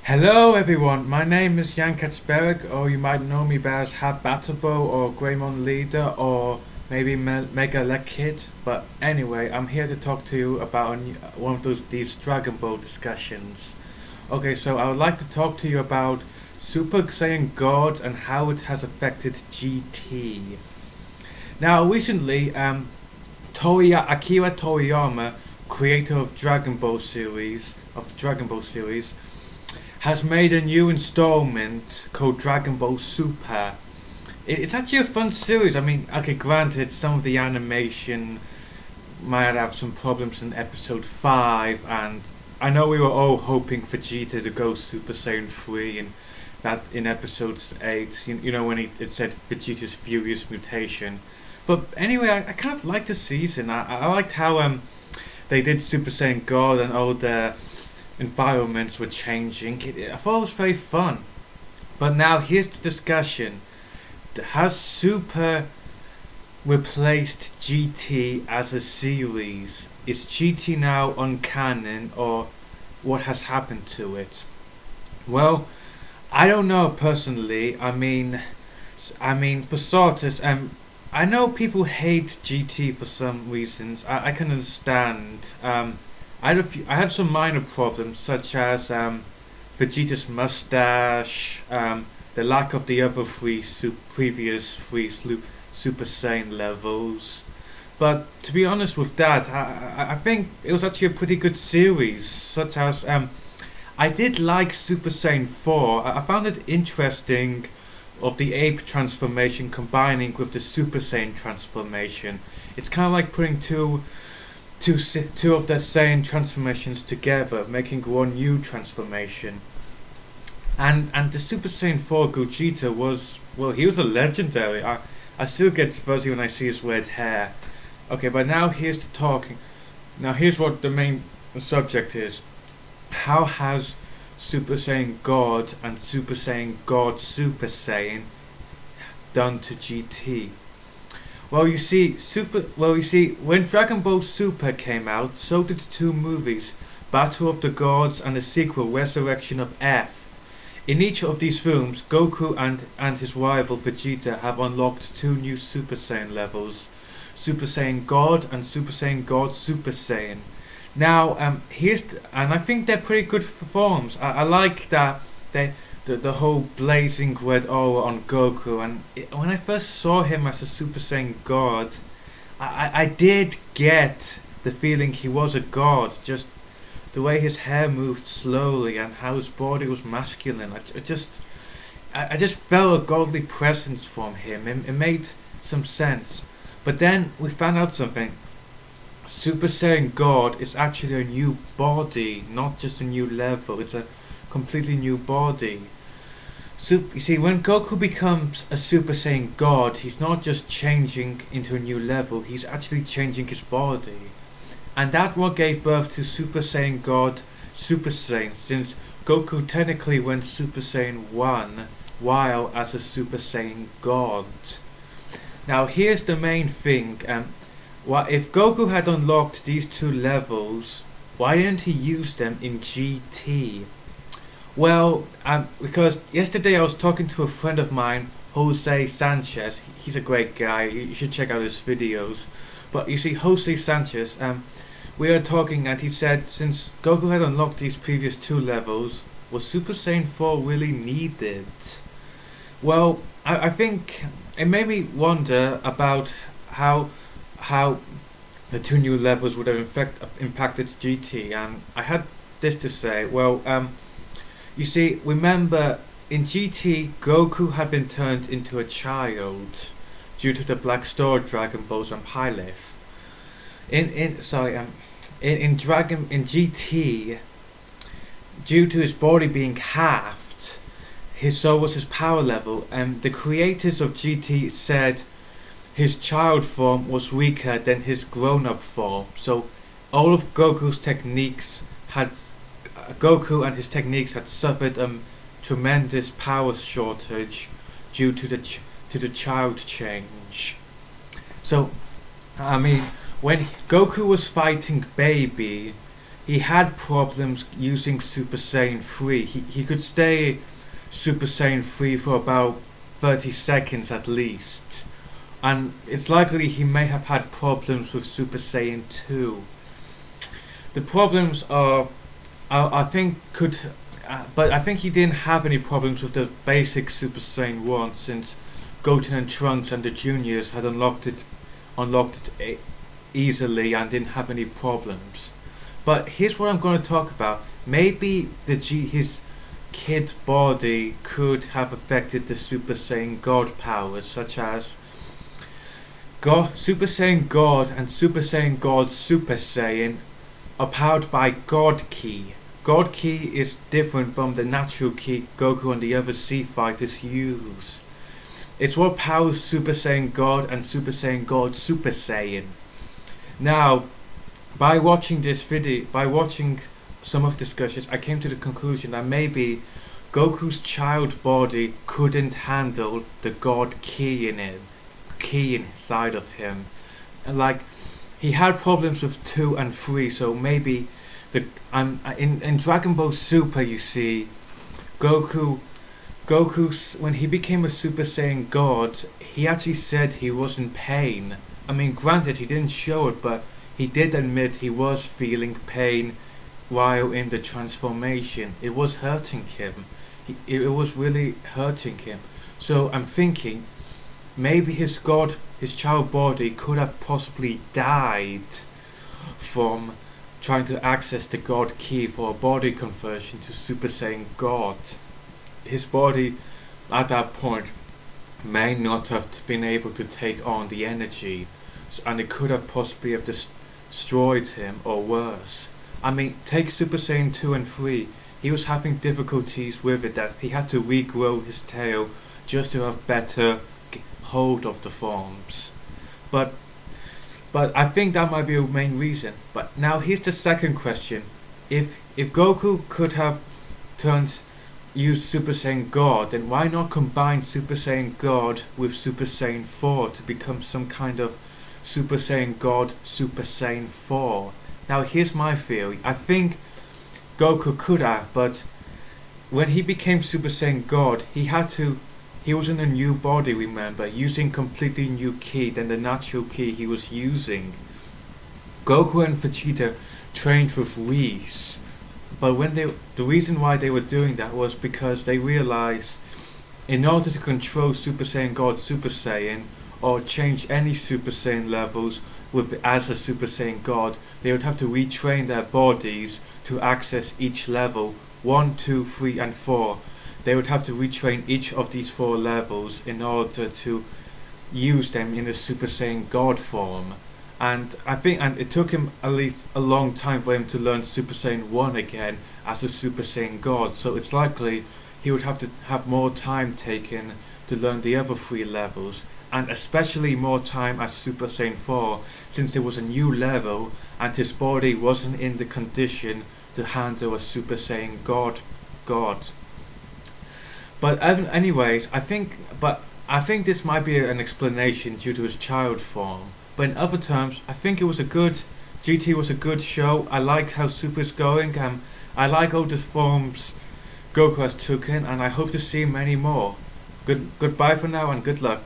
Hello everyone, my name is Jan Katzberg, or you might know me by as Hab Batterbo or Greymon Leader or maybe Mega Leg Kid. But anyway, I'm here to talk to you about one of these Dragon Ball discussions. Okay, so I would like to talk to you about Super Saiyan God and how it has affected GT. Now, recently, Akira Toriyama, creator of the Dragon Ball series, has made a new installment called Dragon Ball Super. It's actually a fun series. I mean, okay, granted, some of the animation might have some problems in episode 5, and I know we were all hoping Vegeta to go Super Saiyan 3 and that in episode 8, you know, when it said Vegeta's Furious Mutation. But anyway, I kind of liked the season. I liked how they did Super Saiyan God and all the environments were changing. I thought it was very fun. But now here's the discussion. Has Super replaced GT as a series? Is GT now uncanon, or what has happened to it? Well, I don't know personally. I mean, for starters, I know people hate GT for some reasons. I can understand. I had some minor problems, such as Vegeta's mustache, the lack of the other previous three Super Saiyan levels. But to be honest with that, I think it was actually a pretty good series. Such as I did like Super Saiyan 4. I found it interesting of the ape transformation combining with the Super Saiyan transformation. It's kind of like putting two of the Saiyan transformations together, making one new transformation. And the Super Saiyan 4 Gogeta was, well, he was a legendary. I still get fuzzy when I see his red hair. Okay, but now here's the talking. Now here's what the main subject is. How has Super Saiyan God and Super Saiyan God Super Saiyan done to GT? Well, you see, when Dragon Ball Super came out, so did two movies, Battle of the Gods and the sequel Resurrection of F. In each of these films, Goku and his rival Vegeta have unlocked two new Super Saiyan levels, Super Saiyan God and Super Saiyan God Super Saiyan. Now, and I think they're pretty good forms. I like that the whole blazing red aura on Goku, and when I first saw him as a Super Saiyan God, I did get the feeling he was a god, just the way his hair moved slowly and how his body was masculine. I just felt a godly presence from him. It made some sense. But then we found out something. Super Saiyan God is actually a new body, not just a new level. It's a completely new body. You see, when Goku becomes a Super Saiyan God, he's not just changing into a new level, he's actually changing his body. And that what gave birth to Super Saiyan God Super Saiyan, since Goku technically went Super Saiyan 1 while as a Super Saiyan God. Now here's the main thing. If Goku had unlocked these two levels, why didn't he use them in GT? Well, because yesterday I was talking to a friend of mine, Jose Sanchez. He's a great guy. You should check out his videos. But you see, Jose Sanchez, we were talking, and he said since Goku had unlocked these previous two levels, was Super Saiyan 4 really needed? Well, I think it made me wonder about how the two new levels would have impacted GT, and I had this to say. Well, you see, remember, in GT, Goku had been turned into a child due to the Black Star Dragon Balls and Pilaf. In GT, due to his body being halved, so was his power level, and the creators of GT said his child form was weaker than his grown-up form. So all of Goku and his techniques had suffered a tremendous power shortage due to the child change. So, I mean, when Goku was fighting Baby, he had problems using Super Saiyan 3. He could stay Super Saiyan 3 for about 30 seconds at least. And it's likely he may have had problems with Super Saiyan 2. The problems are, I think, but I think he didn't have any problems with the basic Super Saiyan 1 since Goten and Trunks and the Juniors had unlocked it easily and didn't have any problems. But here's what I'm going to talk about. Maybe his kid body could have affected the Super Saiyan God powers, such as Super Saiyan God and Super Saiyan God Super Saiyan are powered by God Ki. God Ki is different from the natural Ki Goku and the other C fighters use. It's what powers Super Saiyan God and Super Saiyan God Super Saiyan. Now, by watching some of the discussions, I came to the conclusion that maybe Goku's child body couldn't handle the God Ki inside of him. And like, he had problems with 2 and 3, so maybe in Dragon Ball Super, you see, Goku when he became a Super Saiyan God, he actually said he was in pain. I mean, granted, he didn't show it, but he did admit he was feeling pain while in the transformation. It was hurting him. It was really hurting him. So I'm thinking, maybe his child body could have possibly died from trying to access the God Ki for a body conversion to Super Saiyan God. His body at that point may not have been able to take on the energy, and it could have possibly have destroyed him, or worse. I mean, take Super Saiyan 2 and 3. He was having difficulties with it, that he had to regrow his tail just to have better hold of the forms. But I think that might be a main reason. But now here's the second question. If Goku could have used Super Saiyan God, then why not combine Super Saiyan God with Super Saiyan 4 to become some kind of Super Saiyan God Super Saiyan 4? Now here's my theory. I think Goku could have, but when he became Super Saiyan God, he was in a new body, remember, using completely new ki than the natural ki he was using. Goku and Vegeta trained with Whis, but the reason why they were doing that was because they realized in order to control Super Saiyan God Super Saiyan, or change any Super Saiyan levels as a Super Saiyan God, they would have to retrain their bodies to access each level, 1, 2, 3 and 4. They would have to retrain each of these 4 levels in order to use them in a Super Saiyan God form. And it took him at least a long time for him to learn Super Saiyan 1 again as a Super Saiyan God, so it's likely he would have to have more time taken to learn the other 3 levels, and especially more time as Super Saiyan 4, since it was a new level and his body wasn't in the condition to handle a Super Saiyan God. But anyways, I think this might be an explanation due to his child form. But in other terms, I think GT was a good show. I like how Super's going. I like all the forms Goku has taken, and I hope to see many more. Goodbye for now, and good luck.